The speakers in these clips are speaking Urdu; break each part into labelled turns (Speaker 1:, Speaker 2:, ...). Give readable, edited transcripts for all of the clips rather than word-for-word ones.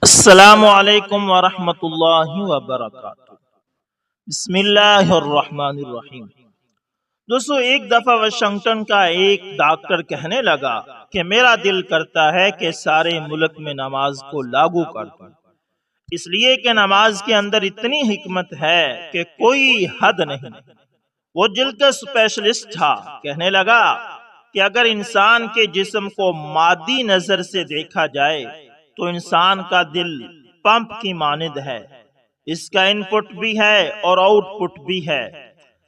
Speaker 1: السلام علیکم ورحمۃ اللہ وبرکاتہ۔ بسم اللہ الرحمن الرحیم۔ دوستو، ایک دفعہ واشنگٹن کا ایک ڈاکٹر کہنے لگا کہ میرا دل کرتا ہے کہ سارے ملک میں نماز کو لاگو کر دوں، اس لیے کہ نماز کے اندر اتنی حکمت ہے کہ کوئی حد نہیں۔ وہ دل کا اسپیشلسٹ تھا، کہنے لگا کہ اگر انسان کے جسم کو مادی نظر سے دیکھا جائے تو انسان کا دل پمپ کی مانند ہے، اس کا ان پٹ بھی ہے اور آؤٹ پٹ بھی ہے۔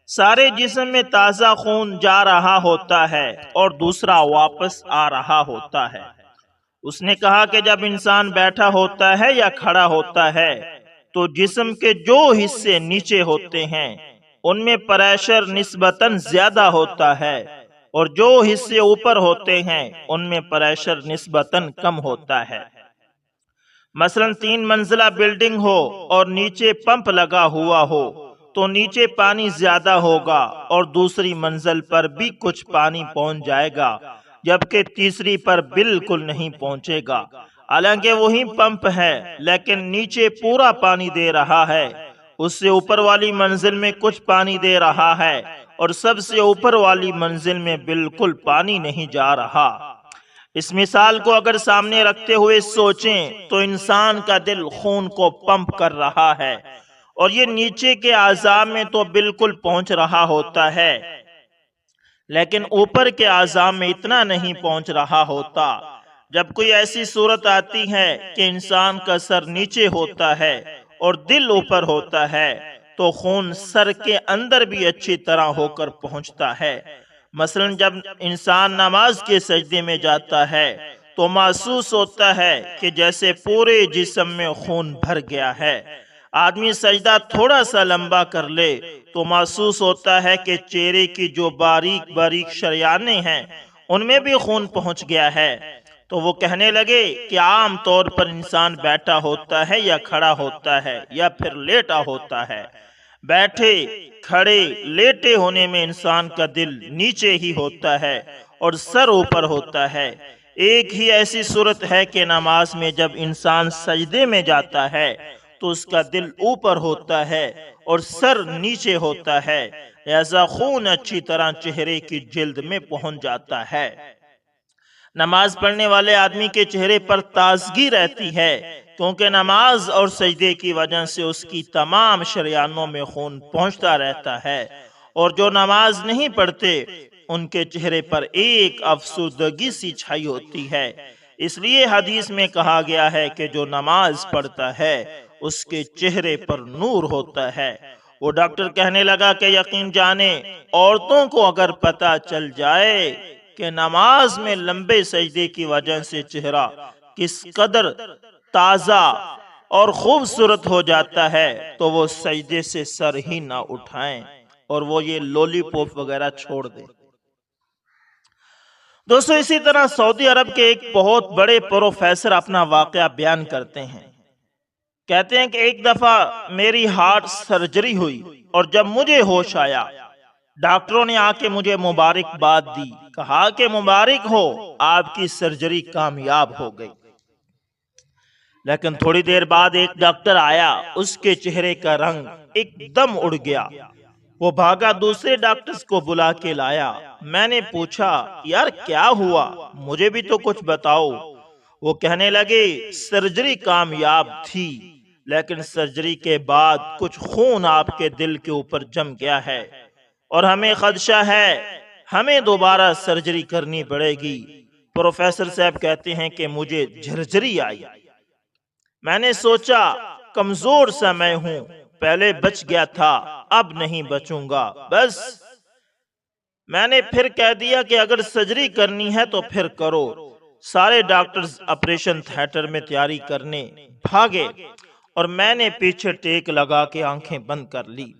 Speaker 1: سارے جسم میں تازہ خون جا رہا ہوتا ہے اور دوسرا واپس آ رہا ہوتا ہے۔ اس نے کہا کہ جب انسان بیٹھا ہوتا ہے یا کھڑا ہوتا ہے تو جسم کے جو حصے نیچے ہوتے ہیں ان میں پریشر نسبتاً زیادہ ہوتا ہے اور جو حصے اوپر ہوتے ہیں ان میں پریشر نسبتاً کم ہوتا ہے۔ مثلا 3 منزلہ بلڈنگ ہو اور نیچے پمپ لگا ہوا ہو تو نیچے پانی زیادہ ہوگا اور دوسری منزل پر بھی کچھ پانی پہنچ جائے گا، جبکہ تیسری پر بالکل نہیں پہنچے گا۔ حالانکہ وہی پمپ ہے لیکن نیچے پورا پانی دے رہا ہے، اس سے اوپر والی منزل میں کچھ پانی دے رہا ہے اور سب سے اوپر والی منزل میں بالکل پانی نہیں جا رہا۔ اس مثال کو اگر سامنے رکھتے ہوئے سوچیں تو انسان کا دل خون کو پمپ کر رہا ہے اور یہ نیچے کے اعضاء میں تو بالکل پہنچ رہا ہوتا ہے، لیکن اوپر کے اعضاء میں اتنا نہیں پہنچ رہا ہوتا۔ جب کوئی ایسی صورت آتی ہے کہ انسان کا سر نیچے ہوتا ہے اور دل اوپر ہوتا ہے تو خون سر کے اندر بھی اچھی طرح ہو کر پہنچتا ہے۔ مثلا جب انسان نماز کے سجدے میں جاتا ہے تو محسوس ہوتا ہے کہ جیسے پورے جسم میں خون بھر گیا ہے۔ آدمی سجدہ تھوڑا سا لمبا کر لے تو محسوس ہوتا ہے کہ چہرے کی جو باریک باریک شریانیں ہیں ان میں بھی خون پہنچ گیا ہے۔ تو وہ کہنے لگے کہ عام طور پر انسان بیٹھا ہوتا ہے یا کھڑا ہوتا ہے یا پھر لیٹا ہوتا ہے۔ بیٹھے، کھڑے، لیٹے ہونے میں انسان کا دل نیچے ہی ہوتا ہے اور سر اوپر ہوتا ہے۔ ایک ہی ایسی صورت ہے کہ نماز میں جب انسان سجدے میں جاتا ہے تو اس کا دل اوپر ہوتا ہے اور سر نیچے ہوتا ہے، لہذا خون اچھی طرح چہرے کی جلد میں پہنچ جاتا ہے۔ نماز پڑھنے والے آدمی کے چہرے پر تازگی رہتی ہے کیونکہ نماز اور سجدے کی وجہ سے اس کی تمام شریانوں میں خون پہنچتا رہتا ہے، اور جو نماز نہیں پڑھتے ان کے چہرے پر ایک افسردگی سی چھائی ہوتی ہے۔ اس لیے حدیث میں کہا گیا ہے کہ جو نماز پڑھتا ہے اس کے چہرے پر نور ہوتا ہے۔ وہ ڈاکٹر کہنے لگا کہ یقین جانے عورتوں کو اگر پتہ چل جائے کہ نماز میں لمبے سجدے کی وجہ سے چہرہ کس قدر تازہ اور خوبصورت ہو جاتا ہے تو وہ سجدے سے سر ہی نہ اٹھائیں اور وہ یہ لولی پوپ وغیرہ چھوڑ دیں۔ دوستو، اسی طرح سعودی عرب کے ایک بہت بڑے پروفیسر اپنا واقعہ بیان کرتے ہیں۔ کہتے ہیں کہ ایک دفعہ میری ہارٹ سرجری ہوئی اور جب مجھے ہوش آیا ڈاکٹروں نے آ کے مجھے مبارکباد دی، کہا کہ مبارک ہو، آپ کی سرجری کامیاب ہو گئی۔ لیکن تھوڑی دیر بعد ایک ڈاکٹر آیا، اس کے چہرے کا رنگ ایک دم اڑ گیا۔ وہ بھاگا دوسرے ڈاکٹرز کو بلا کے لایا۔ میں نے پوچھا یار کیا ہوا، مجھے بھی تو کچھ بتاؤ۔ وہ کہنے لگے سرجری کامیاب تھی لیکن سرجری کے بعد کچھ خون آپ کے دل کے اوپر جم گیا ہے اور ہمیں خدشہ ہے ہمیں دوبارہ سرجری کرنی پڑے گی۔ پروفیسر صاحب کہتے ہیں کہ مجھے جھرجھری آئی۔ میں نے سوچا کمزور سا میں ہوں، پہلے بچ گیا تھا اب نہیں بچوں گا، بس میں نے پھر کہہ دیا کہ اگر سرجری کرنی ہے تو پھر کرو۔ سارے ڈاکٹرز آپریشن تھیٹر میں تیاری کرنے بھاگے اور میں نے پیچھے ٹیک لگا کے آنکھیں بند کر لی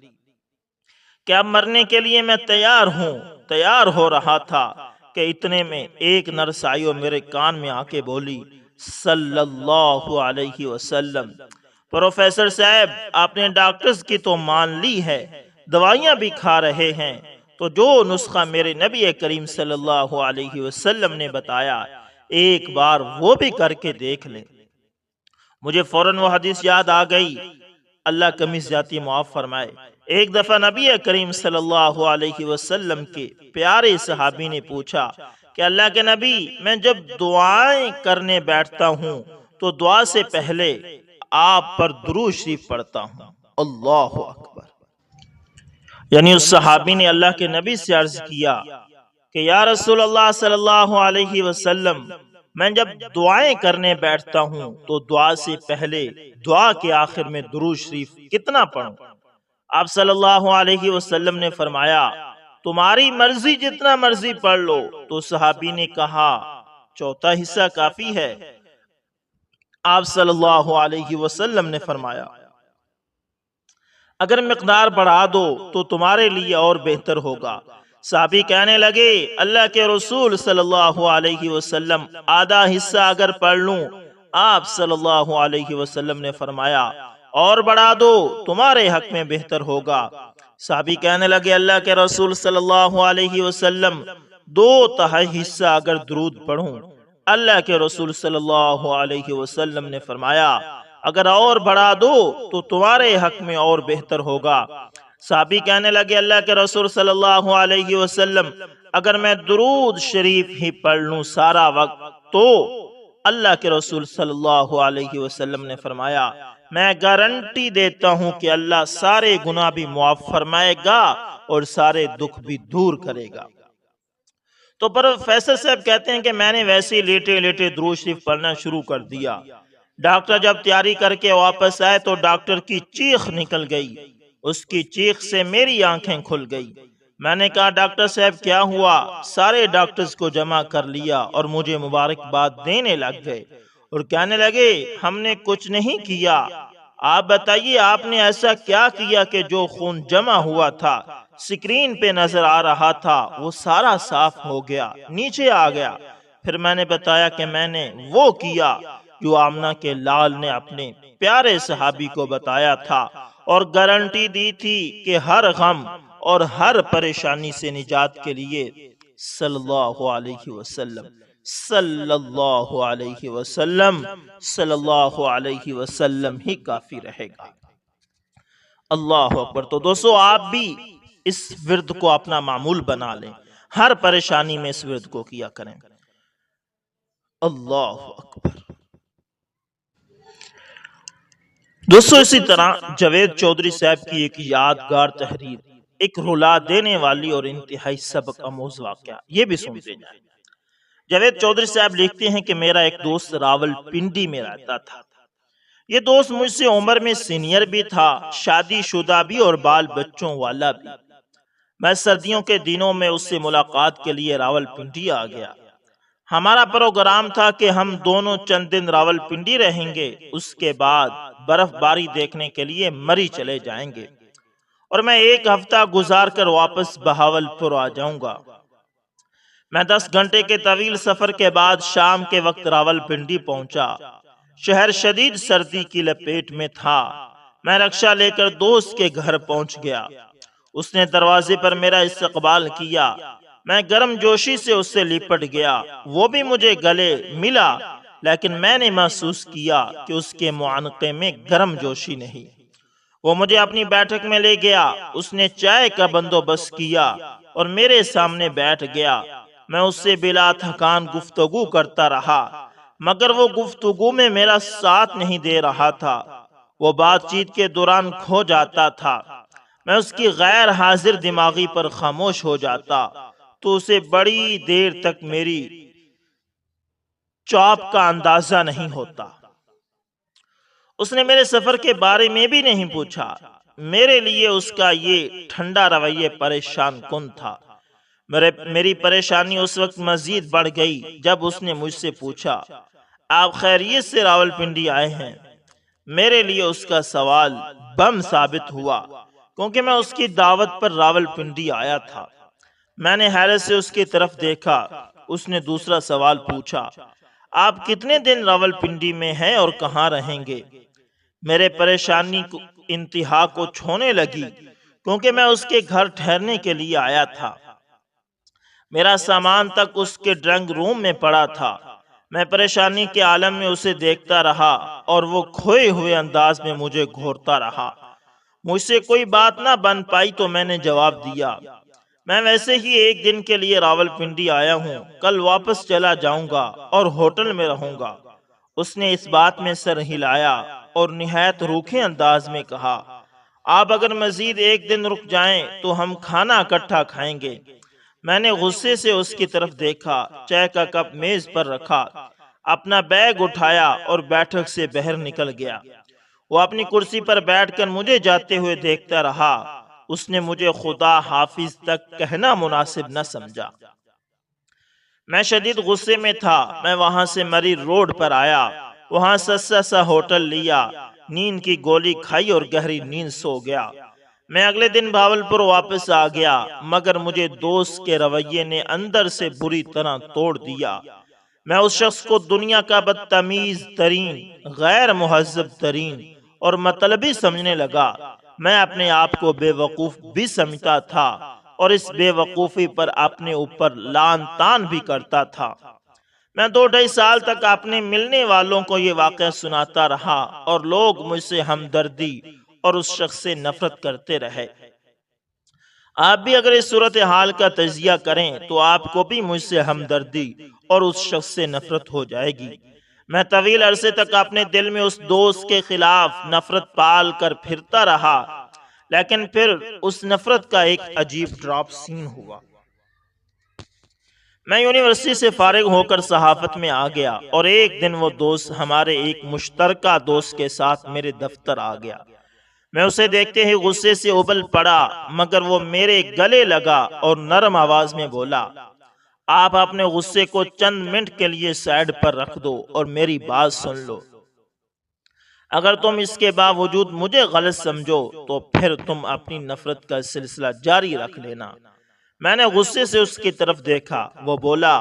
Speaker 1: کہ اب مرنے کے لیے میں تیار ہوں۔ تیار ہو رہا تھا کہ اتنے میں ایک نرس آئی اور میرے کان میں آ کے بولی صلی اللہ علیہ وسلم، پروفیسر صاحب آپ نے ڈاکٹرز کی تو مان لی ہے، دوائیاں بھی کھا رہے ہیں، تو جو نسخہ میرے نبی کریم صلی اللہ علیہ وسلم نے بتایا ایک بار وہ بھی کر کے دیکھ لیں۔ مجھے فوراً وہ حدیث یاد آ گئی، اللہ کمی زیادتی معاف فرمائے۔ ایک دفعہ نبی کریم صلی اللہ علیہ وسلم کے پیارے صحابی نے پوچھا کہ اللہ کے نبی، میں جب دعائیں کرنے بیٹھتا ہوں تو دعا سے پہلے آپ پر درود شریف پڑھتا ہوں۔ اللہ اکبر! یعنی اس صحابی نے اللہ کے نبی سے عرض کیا کہ یا رسول اللہ صلی اللہ علیہ وسلم، میں جب دعائیں کرنے بیٹھتا ہوں تو دعا سے پہلے دعا کے آخر میں درود شریف کتنا پڑھوں؟ آپ صلی اللہ علیہ وسلم نے فرمایا تمہاری مرضی، جتنا مرضی پڑھ لو۔ تو صحابی نے کہا چوتھا حصہ کافی ہے۔ آپ صلی اللہ علیہ وسلم نے فرمایا اگر مقدار بڑھا دو تو تمہارے لیے اور بہتر ہوگا۔ صحابی کہنے لگے اللہ کے رسول صلی اللہ علیہ وسلم، آدھا حصہ اگر پڑھ لوں؟ آپ صلی اللہ علیہ وسلم نے فرمایا اور بڑھا دو، تمہارے حق میں بہتر ہوگا۔ صحابی کہنے لگے اللہ کے رسول صلی اللہ علیہ وسلم، دو تہائی حصہ اگر درود پڑھوں؟ اللہ کے رسول صلی اللہ علیہ وسلم نے فرمایا اگر اور بڑھا دو تو تمہارے حق میں اور بہتر ہوگا۔ صحابی کہنے لگے اللہ کے رسول صلی اللہ علیہ وسلم، اگر میں درود شریف ہی پڑھ لوں سارا وقت؟ تو اللہ کے رسول صلی اللہ علیہ وسلم نے فرمایا میں گارنٹی دیتا ہوں کہ اللہ سارے گناہ بھی معاف فرمائے گا اور سارے دکھ بھی دور کرے گا۔ تو پروفیسر صاحب کہتے ہیں کہ میں نے ویسے ہی لیٹے لیٹے درود شریف پڑھنا شروع کر دیا۔ ڈاکٹر جب تیاری کر کے واپس آئے تو ڈاکٹر کی چیخ نکل گئی، اس کی چیخ سے میری آنکھیں کھل گئی۔ میں نے کہا ڈاکٹر صاحب کیا ہوا؟ سارے ڈاکٹرز کو جمع کر لیا اور مجھے مبارکباد دینے لگ گئے اور کہنے لگے ہم نے کچھ نہیں کیا، آپ بتائیے آپ نے ایسا کیا کیا کہ جو خون جمع ہوا تھا، سکرین پہ نظر آ رہا تھا، وہ سارا صاف ہو گیا، نیچے آ گیا۔ پھر میں نے بتایا کہ میں نے وہ کیا جو آمنہ کے لال نے اپنے پیارے صحابی کو بتایا تھا اور گارنٹی دی تھی کہ ہر غم اور ہر پریشانی سے نجات کے لیے صلی اللہ علیہ وسلم صلی اللہ علیہ وسلم صلی اللہ علیہ وسلم ہی کافی رہے گا۔ اللہ اکبر! تو دوستو آپ بھی اس ورد کو اپنا معمول بنا لیں، ہر پریشانی میں اس ورد کو کیا کریں۔ اللہ اکبر! دوستو اسی طرح جاوید چودھری صاحب کی ایک یادگار تحریر، ایک رلا دینے والی اور انتہائی سبق آموز واقعہ، یہ بھی سنتے جائیں۔ جاوید چودھری صاحب لکھتے ہیں کہ میرا ایک دوست راول پنڈی میں رہتا تھا۔ یہ دوست مجھ سے عمر میں سینئر بھی تھا، شادی شدہ بھی اور بال بچوں والا بھی۔ میں سردیوں کے دنوں میں اس سے ملاقات کے لیے راول پنڈی آ گیا۔ ہمارا پروگرام تھا کہ ہم دونوں چند دن راول پنڈی رہیں گے، اس کے بعد برف باری دیکھنے کے لیے مری چلے جائیں گے اور میں ایک ہفتہ گزار کر واپس بہاولپور آ جاؤں گا۔ میں 10 گھنٹے کے طویل سفر کے بعد شام کے وقت راول پنڈی پہنچا۔ شہر شدید سردی کی لپیٹ میں تھا۔ میں رکشہ لے کر دوست کے گھر پہنچ گیا۔ اس نے دروازے پر میرا استقبال کیا۔ میں گرم جوشی سے اس سے لپٹ گیا، وہ بھی مجھے گلے ملا، لیکن میں نے محسوس کیا کہ اس کے معانقے میں گرم جوشی نہیں۔ وہ مجھے اپنی بیٹھک میں لے گیا، اس نے چائے کا بندوبست کیا اور میرے سامنے بیٹھ گیا۔ میں اس سے بلا تھکان گفتگو کرتا رہا، مگر وہ گفتگو میں میرا ساتھ نہیں دے رہا تھا، وہ بات چیت کے دوران کھو جاتا تھا۔ میں اس کی غیر حاضر دماغی پر خاموش ہو جاتا تو اسے بڑی دیر تک میری چاپ کا اندازہ نہیں ہوتا۔ اس نے میرے سفر کے بارے میں بھی نہیں پوچھا۔ میرے لیے اس کا یہ ٹھنڈا رویہ پریشان کن تھا۔ میری پریشانی اس وقت مزید بڑھ گئی جب اس نے مجھ سے پوچھا آپ خیریت سے راول پنڈی آئے ہیں؟ میرے لیے اس کا سوال بم ثابت ہوا کیونکہ میں اس کی دعوت پر راول پنڈی آیا تھا۔ میں نے حیرت سے اس کی طرف دیکھا۔ اس نے دوسرا سوال پوچھا آپ کتنے دن راول پنڈی میں ہیں اور کہاں رہیں گے؟ میرے پریشانی کو انتہا کو چھونے لگی کیونکہ میں اس کے گھر ٹھہرنے کے لیے آیا تھا۔ میرا سامان تک اس کے ڈرنگ روم میں پڑا تھا۔ میں پریشانی کے عالم میں اسے دیکھتا رہا اور وہ کھوئے ہوئے انداز میں مجھے گھورتا رہا۔ مجھ سے کوئی بات نہ بن پائی تو میں نے جواب دیا، میں ویسے ہی ایک دن کے لیے راولپنڈی آیا ہوں، کل واپس چلا جاؤں گا اور ہوٹل میں رہوں گا۔ اس نے اس بات میں سر ہلایا اور نہایت روکھے انداز میں کہا، آپ اگر مزید ایک دن رک جائیں تو ہم کھانا اکٹھا کھائیں گے۔ میں نے غصے سے اس کی طرف دیکھا، چائے کا کپ میز پر رکھا، اپنا بیگ اٹھایا اور بیٹھک سے باہر نکل گیا۔ وہ اپنی کرسی پر بیٹھ کر مجھے جاتے ہوئے دیکھتا رہا۔ اس نے مجھے خدا حافظ تک کہنا مناسب نہ سمجھا۔ میں شدید غصے میں تھا۔ میں وہاں سے مری روڈ پر آیا، وہاں سستا سا ہوٹل لیا، نیند کی گولی کھائی اور گہری نیند سو گیا۔ میں اگلے دن بھاولپور واپس آ گیا، مگر مجھے دوست کے رویے نے اندر سے بری طرح توڑ دیا۔ میں اس شخص کو دنیا کا بدتمیز ترین، غیر مہذب ترین اور مطلبی سمجھنے لگا۔ میں اپنے آپ کو بے وقوف بھی سمجھتا تھا اور اس بے وقوفی پر اپنے اوپر لعن طعن بھی کرتا تھا۔ میں 2-2.5 سال تک اپنے ملنے والوں کو یہ واقعہ سناتا رہا اور لوگ مجھ سے ہمدردی اور اس شخص سے نفرت کرتے رہے۔ آپ بھی اگر اس صورتحال کا تجزیہ کریں تو آپ کو بھی مجھ سے ہمدردی اور اس شخص سے نفرت ہو جائے گی۔ میں طویل عرصے تک اپنے دل میں اس دوست کے خلاف نفرت پال کر پھرتا رہا، لیکن پھر اس نفرت کا ایک عجیب ڈراپ سین ہوا۔ میں یونیورسٹی سے فارغ ہو کر صحافت میں آ گیا اور ایک دن وہ دوست ہمارے ایک مشترکہ دوست کے ساتھ میرے دفتر آ گیا۔ میں اسے دیکھتے ہی غصے سے ابل پڑا، مگر وہ میرے گلے لگا اور نرم آواز میں بولا، آپ اپنے غصے کو چند منٹ کے لیے سائیڈ پر رکھ دو اور میری بات سن لو۔ اگر تم اس کے باوجود مجھے غلط سمجھو تو پھر تم اپنی نفرت کا سلسلہ جاری رکھ لینا۔ میں نے غصے سے اس کی طرف دیکھا۔ وہ بولا،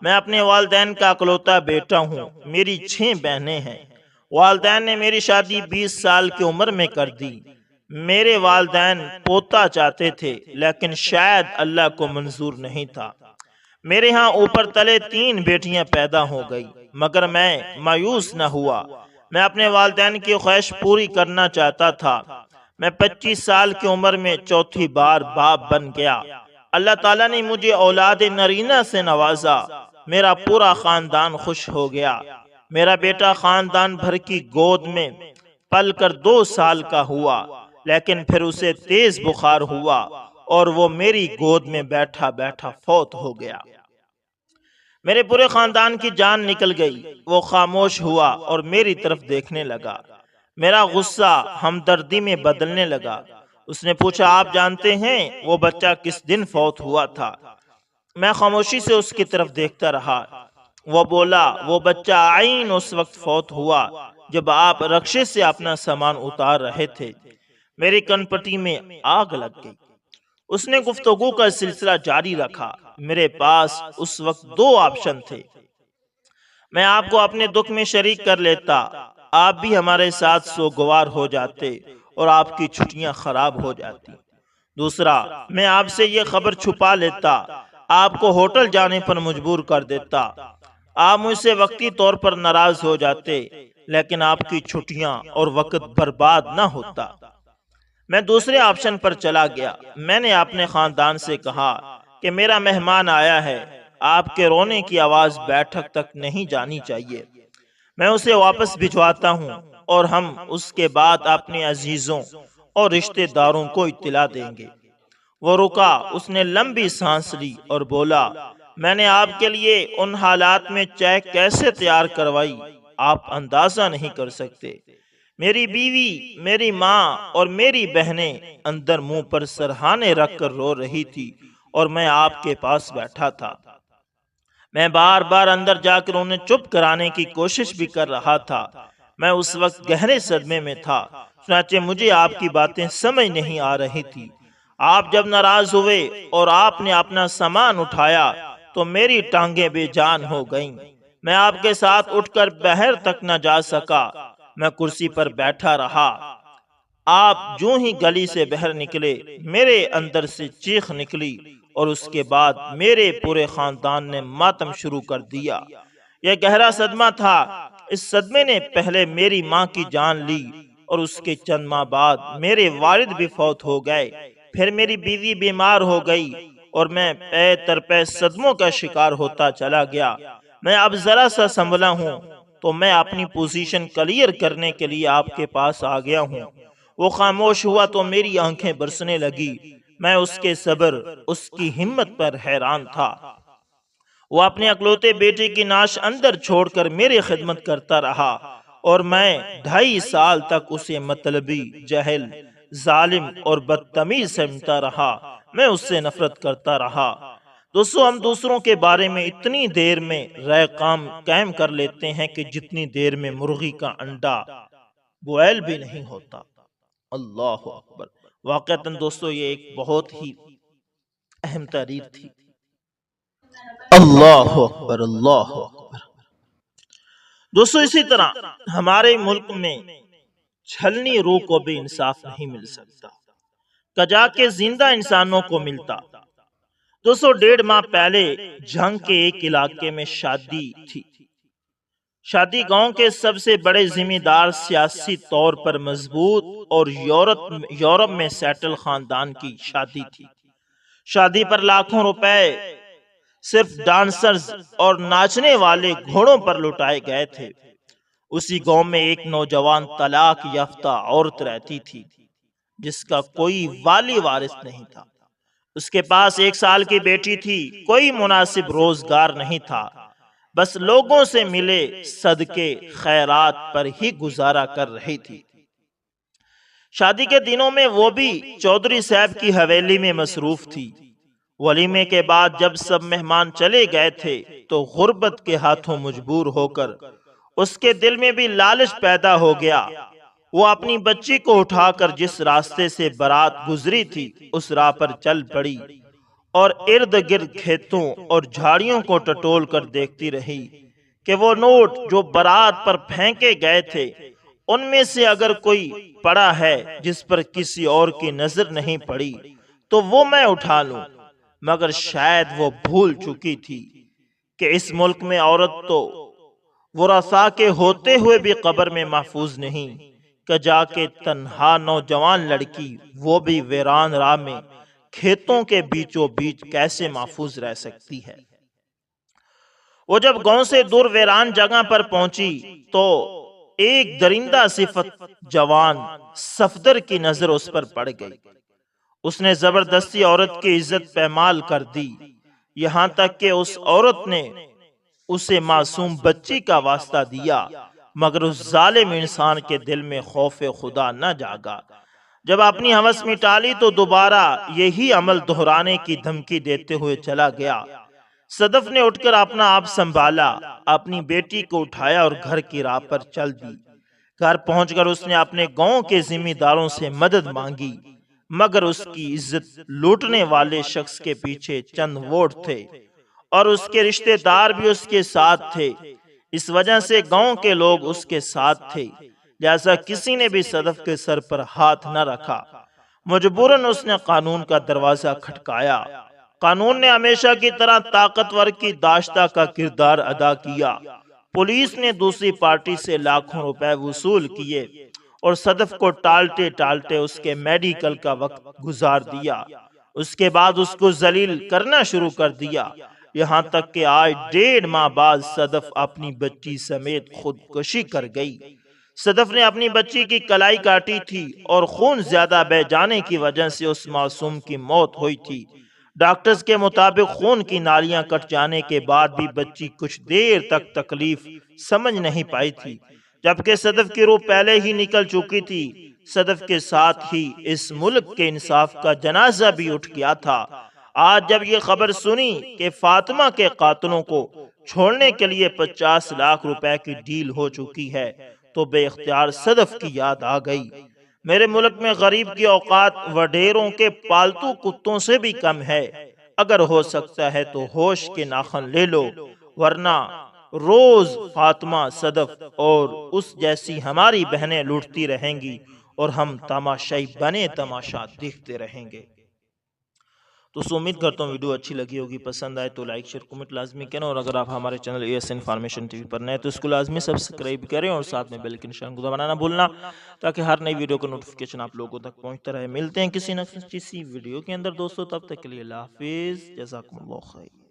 Speaker 1: میں اپنے والدین کا اکلوتا بیٹا ہوں، میری 6 بہنیں ہیں۔ والدین نے میری شادی 20 سال کی عمر میں کر دی۔ میرے والدین پوتا چاہتے تھے، لیکن شاید اللہ کو منظور نہیں تھا۔ میرے ہاں اوپر تلے 3 بیٹیاں پیدا ہو گئی، مگر میں مایوس نہ ہوا۔ میں اپنے والدین کی خواہش پوری کرنا چاہتا تھا۔ میں 25 سال کی عمر میں چوتھی بار باپ بن گیا۔ اللہ تعالیٰ نے مجھے اولاد نرینہ سے نوازا۔ میرا پورا خاندان خوش ہو گیا۔ میرا بیٹا خاندان بھر کی گود میں پل کر 2 سال کا ہوا، لیکن پھر اسے تیز بخار ہوا اور وہ میری گود میں بیٹھا بیٹھا فوت ہو گیا۔ میرے پورے خاندان کی جان نکل گئی۔ وہ خاموش ہوا اور میری طرف دیکھنے لگا۔ میرا غصہ ہمدردی میں بدلنے لگا۔ اس نے پوچھا، آپ جانتے ہیں وہ بچہ کس دن فوت ہوا تھا؟ میں خاموشی سے اس کی طرف دیکھتا رہا۔ وہ بولا، وہ بچہ عین اس وقت فوت ہوا جب آپ رکشے سے اپنا سامان اتار رہے تھے۔ میری کن پٹی میں آگ لگ گئی۔ اس نے گفتگو کا سلسلہ جاری رکھا۔ میرے پاس اس وقت 2 آپشن تھے۔ میں آپ کو اپنے دکھ میں شریک کر لیتا، آپ بھی ہمارے ساتھ سوگوار ہو جاتے اور آپ کی چھٹیاں خراب ہو جاتی۔ دوسرا، میں آپ سے یہ خبر چھپا لیتا، آپ کو ہوٹل جانے پر مجبور کر دیتا۔ آپ مجھ سے وقتی طور پر ناراض ہو جاتے، لیکن آپ کی چھٹیاں اور وقت برباد نہ ہوتا۔ میں دوسرے آپشن پر چلا گیا۔ میں نے اپنے خاندان سے کہا کہ میرا مہمان آیا ہے، آپ کے رونے کی آواز بیٹھک تک نہیں جانی چاہیے۔ میں اسے واپس بھجواتا ہوں اور ہم اس کے بعد اپنے عزیزوں اور رشتہ داروں کو اطلاع دیں گے۔ وہ رکا، اس نے لمبی سانس لی اور بولا، میں نے آپ کے لیے ان حالات میں چائے کیسے تیار کروائی، آپ اندازہ نہیں کر سکتے۔ میری بیوی، میری ماں اور میری بہنیں اندر منہ پر سرہانے رکھ کر رو رہی تھی اور میں آپ کے پاس بیٹھا تھا۔ میں بار بار اندر جا کر انہیں چپ کرانے کی کوشش بھی کر رہا تھا۔ میں اس وقت گہرے صدمے میں تھا، چنانچہ مجھے آپ کی باتیں سمجھ نہیں آ رہی تھی۔ آپ جب ناراض ہوئے اور آپ نے اپنا سامان اٹھایا تو میری ٹانگیں بے جان ہو گئیں۔ میں آپ کے ساتھ اٹھ کر باہر تک نہ جا سکا۔ میں کرسی پر بیٹھا رہا۔ آپ جو ہی گلی سے باہر نکلے، میرے اندر سے چیخ نکلی اور اس کے بعد میرے پورے خاندان نے ماتم شروع کر دیا۔ یہ گہرا صدمہ تھا۔ اس صدمے نے پہلے میری ماں کی جان لی اور اس کے چند ماہ بعد میرے والد بھی فوت ہو گئے، پھر میری بیوی بیمار ہو گئی اور میں پے در پے صدموں کا شکار ہوتا چلا گیا۔ میں اب ذرا سا سنبھلا ہوں تو میں اپنی پوزیشن کلیئر کرنے کے لیے آپ کے پاس آ گیا ہوں۔ وہ خاموش ہوا تو میری آنکھیں برسنے لگی۔ میں اس کے صبر، اس کی ہمت پر حیران تھا۔ وہ اپنے اکلوتے بیٹے کی نعش اندر چھوڑ کر میری خدمت کرتا رہا اور میں 2.5 سال تک اسے مطلبی، جاہل، ظالم اور بدتمیز سمجھتا رہا۔ میں اس سے نفرت کرتا رہا۔ دوستو، ہم دوسروں کے بارے میں اتنی دیر میں رائے قائم کر لیتے ہیں کہ جتنی دیر میں مرغی کا انڈا بوائل بھی نہیں ہوتا۔ اللہ اکبر۔ واقعتاً دوستو یہ ایک بہت ہی اہم تحریر تھی۔ اللہ اکبر، اللہ اکبر۔ دوستو اسی طرح ہمارے ملک میں چھلنی روح کو بھی انصاف نہیں مل سکتا، کجا کے زندہ انسانوں کو ملتا۔ دوستو 1.5 ماہ پہلے جھنگ کے ایک علاقے میں شادی تھی۔ شادی گاؤں کے سب سے بڑے ذمہ دار، سیاسی طور پر مضبوط اور یورپ میں سیٹل خاندان کی شادی تھی۔ شادی پر لاکھوں روپے صرف ڈانسرز اور ناچنے والے گھوڑوں پر لٹائے گئے تھے۔ اسی گاؤں میں ایک نوجوان طلاق یافتہ عورت رہتی تھی جس کا کوئی والی وارث نہیں تھا۔ اس کے پاس 1 سال کی بیٹی تھی۔ کوئی مناسب روزگار نہیں تھا، بس لوگوں سے ملے صدقے خیرات پر ہی گزارا کر رہی تھی۔ شادی کے دنوں میں وہ بھی چودھری صاحب کی حویلی میں مصروف تھی۔ ولیمے کے بعد جب سب مہمان چلے گئے تھے تو غربت کے ہاتھوں مجبور ہو کر اس کے دل میں بھی لالچ پیدا ہو گیا۔ وہ اپنی بچی کو اٹھا کر جس راستے سے بارات گزری تھی اس راہ پر چل پڑی اور ارد گرد کھیتوں اور جھاڑیوں کو ٹٹول کر دیکھتی رہی کہ وہ نوٹ جو بارات پر پھینکے گئے تھے ان میں سے اگر کوئی پڑا ہے جس پر کسی اور کی نظر نہیں پڑی تو وہ میں اٹھا لوں۔ مگر شاید وہ بھول چکی تھی کہ اس ملک میں عورت تو ورثاء کے ہوتے ہوئے بھی قبر میں محفوظ نہیں، کہ جا کے تنہا نوجوان لڑکی وہ بھی ویران راہ میں کھیتوں کے بیچوں بیچ کیسے محفوظ رہ سکتی ہے۔ وہ جب گاؤں سے دور ویران جگہ پر پہنچی تو ایک درندہ صفت جوان صفدر کی نظر اس پر پڑ گئی۔ اس نے زبردستی عورت کی عزت پامال کر دی، یہاں تک کہ اس عورت نے اسے معصوم بچی کا واسطہ دیا، مگر اس ظالم انسان کے دل میں خوف خدا نہ جاگا۔ جب اپنی ہوس مٹا لی تو دوبارہ یہی عمل دہرانے کی دھمکی دیتے ہوئے چلا گیا۔ صدف نے اٹھ کر اپنا آپ سنبھالا، اپنی بیٹی کو اٹھایا اور گھر کی راہ پر چل دی۔ گھر پہنچ کر اس نے اپنے گاؤں کے ذمہ داروں سے مدد مانگی، مگر اس کی عزت لوٹنے والے شخص کے پیچھے چند ووٹ تھے اور اس کے رشتہ دار بھی اس کے ساتھ تھے۔ اس وجہ سے گاؤں کے لوگ اس کے ساتھ تھے، لہذا کسی نے بھی صدف کے سر پر ہاتھ نہ رکھا۔ مجبوراً اس نے قانون کا دروازہ کھٹکایا۔ قانون نے ہمیشہ کی طرح طاقتور کی داشتہ کا کردار ادا کیا۔ پولیس نے دوسری پارٹی سے لاکھوں روپے وصول کیے اور صدف کو ٹالتے ٹالتے اس کے میڈیکل کا وقت گزار دیا۔ اس کے بعد اس کو ذلیل کرنا شروع کر دیا، یہاں تک کہ آج 1.5 ماہ بعد صدف اپنی بچی سمیت خودکشی کر گئی۔ صدف نے اپنی بچی کی کلائی کاٹی تھی اور خون زیادہ بہ جانے کی وجہ سے اس معصوم کی موت ہوئی تھی۔ ڈاکٹرز کے مطابق خون کی نالیاں کٹ جانے کے بعد بھی بچی کچھ دیر تک تکلیف سمجھ نہیں پائی تھی، جبکہ صدف کی روح پہلے ہی نکل چکی تھی۔ صدف کے ساتھ ہی اس ملک کے انصاف کا جنازہ بھی اٹھ گیا تھا۔ آج جب یہ خبر سنی کہ فاطمہ کے قاتلوں کو چھوڑنے کے لیے 50 لاکھ روپے کی ڈیل ہو چکی ہے تو بے اختیار صدف کی یاد آ گئی۔ میرے ملک میں غریب کی اوقات وڈیروں کے پالتو کتوں سے بھی کم ہے۔ اگر ہو سکتا ہے تو ہوش کے ناخن لے لو، ورنہ روز فاطمہ، صدف اور اس جیسی ہماری بہنیں لوٹتی رہیں گی اور ہم تماشائی بنے تماشا دیکھتے رہیں گے۔ دوستوں امید کرتا ہوں ویڈیو اچھی لگی ہوگی، پسند آئے تو لائک شیئر کمنٹ لازمی کریں، اور اگر آپ ہمارے چینل AS انفارمیشن TV پر نئے تو اس کو لازمی سبسکرائب کریں اور ساتھ میں بیل کے نشان کو دبانا نہ بھولنا، تاکہ ہر نئی ویڈیو کا نوٹیفیکیشن آپ لوگوں تک پہنچتا رہے۔ ملتے ہیں کسی نہ کسی ویڈیو کے اندر دوستوں، تب تک کے لیے اللہ حافظ، جزاکم اللہ خیر۔